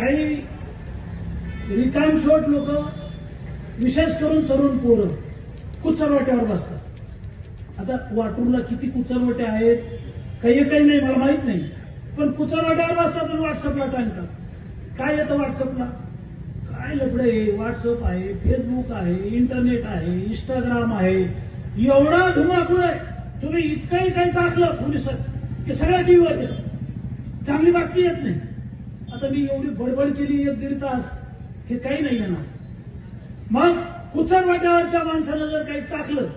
काही रिकामशोट लोक, विशेष करून तरुण पोरं कुचरवाट्यावर बसतात। आता वाटूरला किती कुचरवाटे आहेत काही नाही मला माहित नाही, पण कुचरवाट्यावर बसतात आणि व्हॉट्सअपला टाकतात। काय येतं व्हॉट्सअपला? काय लफडं आहे? व्हॉट्सअप आहे, फेसबुक आहे, इंटरनेट आहे, इंस्टाग्राम आहे, एवढा धुमाकूळ आहे। तुम्ही इतकंही काही टाकलं पोलिसात की सगळ्या टीव्हीवर येतं, चांगली बातमी येत नाही। आता मी एवढी बडबड केली 1-1.5 तास, हे काही नाही येणार। मग कुचरवाट्यावरच्या माणसानं जर काही टाकलं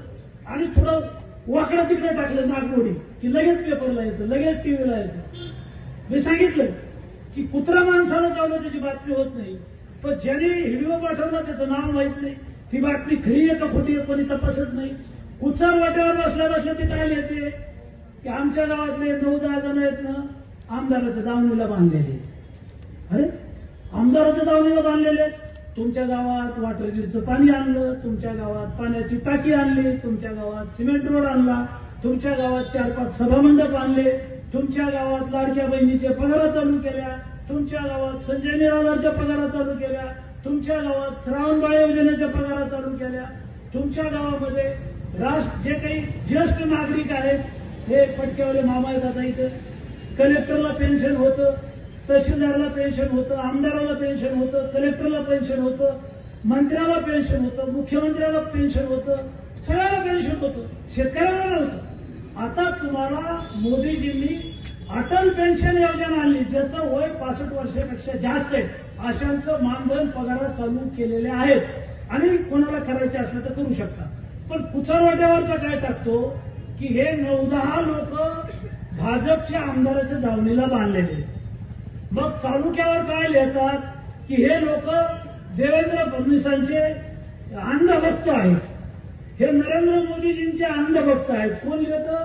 आणि थोडं वाकडं तिकडे टाकलं नागमोडी की लगेच पेपरला येतं, लगेच टीव्हीला येतं। मी सांगितलं की कुत्रा माणसाला चावलं त्याची बातमी होत नाही, पण ज्याने व्हिडिओ पाठवला त्याचं नाव माहित नाही, ती बातमी खरी आहे का खोटी आहे कोणी तपासत नाही। कुचरवाट्यावर बसल्या ते काय लिहिते की आमच्या गावातले 9-10 जण आहेत ना आमदाराच्या दावणीला बांधलेले। अरे आमदाराच्या दावणीला बांधलेले, तुमच्या गावात वॉटर ग्रीडचं पाणी आणलं, तुमच्या गावात पाण्याची टाकी आणली, तुमच्या गावात सिमेंट रोड आणला, तुमच्या गावात 4-5 सभामंडप आणले, तुमच्या गावात लाडक्या बहिणीच्या पगारा चालू केल्या, तुमच्या गावात संजय निराधारच्या पगारा चालू केल्या, तुमच्या गावात श्रावणबाळ योजनेच्या पगारा चालू केल्या, तुमच्या गावामध्ये जे काही ज्येष्ठ नागरिक आहेत हे पटकेवाले मामा येतात इथं, कलेक्टरला पेन्शन होतं, तहसीलदारला पेन्शन होतं, आमदाराला पेन्शन होतं, कलेक्टरला पेन्शन होतं, मंत्र्याला पेन्शन होतं, मुख्यमंत्र्याला पेन्शन होतं, सगळ्याला पेन्शन होतं, शेतकऱ्याला नव्हतं। आता तुम्हाला मोदीजींनी अटल पेन्शन योजना आणली, ज्याचं वय 65 वर्षापेक्षा जास्त आहे, अशांचं मानधन पगार चालू केलेले आहेत आणि कोणाला करायचे असलं तर करू शकता। पण कुचरवाट्यावरचा काय टाकतो की हे 9-10 लोक भाजपच्या आमदाराच्या दावणीला बांधलेले। मग तालुक्यावर काय लिहितात की हे लोक देवेंद्र फडणवीसांचे अंधभक्त आहेत, हे नरेंद्र मोदीजींचे अंधभक्त आहेत। कोण लिहितं?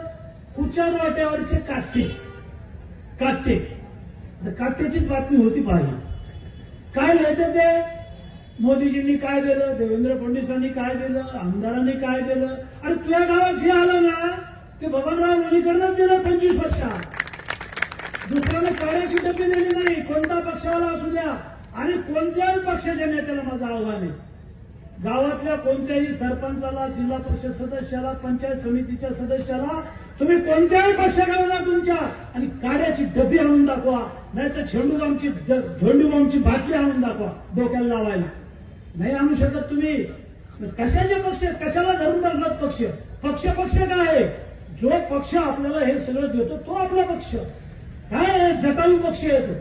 कुचरवाट्यावरचे काट्टे काट्याचीच बातमी होती पाहिजे। काय लिहितं ते? मोदीजींनी काय दिलं, देवेंद्र फडणवीसांनी काय दिलं, आमदारांनी काय दिलं, आणि तुझ्या गावात जे आलं ना ते बबनराव लोणीकरनं दिलं 25 वर्षात। दुसऱ्याने काळ्याची डब्बी दिली नाही, कोणता पक्षावाला असू द्या आणि कोणत्याही पक्षाच्या नेत्याला माझं आव्हान आहे, गावातल्या कोणत्याही सरपंचाला, जिल्हा परिषद सदस्याला, पंचायत समितीच्या सदस्याला तुम्ही कोणत्याही पक्षाला तुमच्या आणि काड्याची डब्बी आणून दाखवा, नाहीतर झेंडूबामची बाटली आणून दाखवा डोक्याला लावायला। नाही आणू शकत तुम्ही, कशाचे पक्ष, कशाला धरून टाकलात पक्ष? पक्ष काय आहे? जो पक्ष आपल्याला हे सगळं देतो तो आपला पक्ष, काय जटायू पक्ष येतो।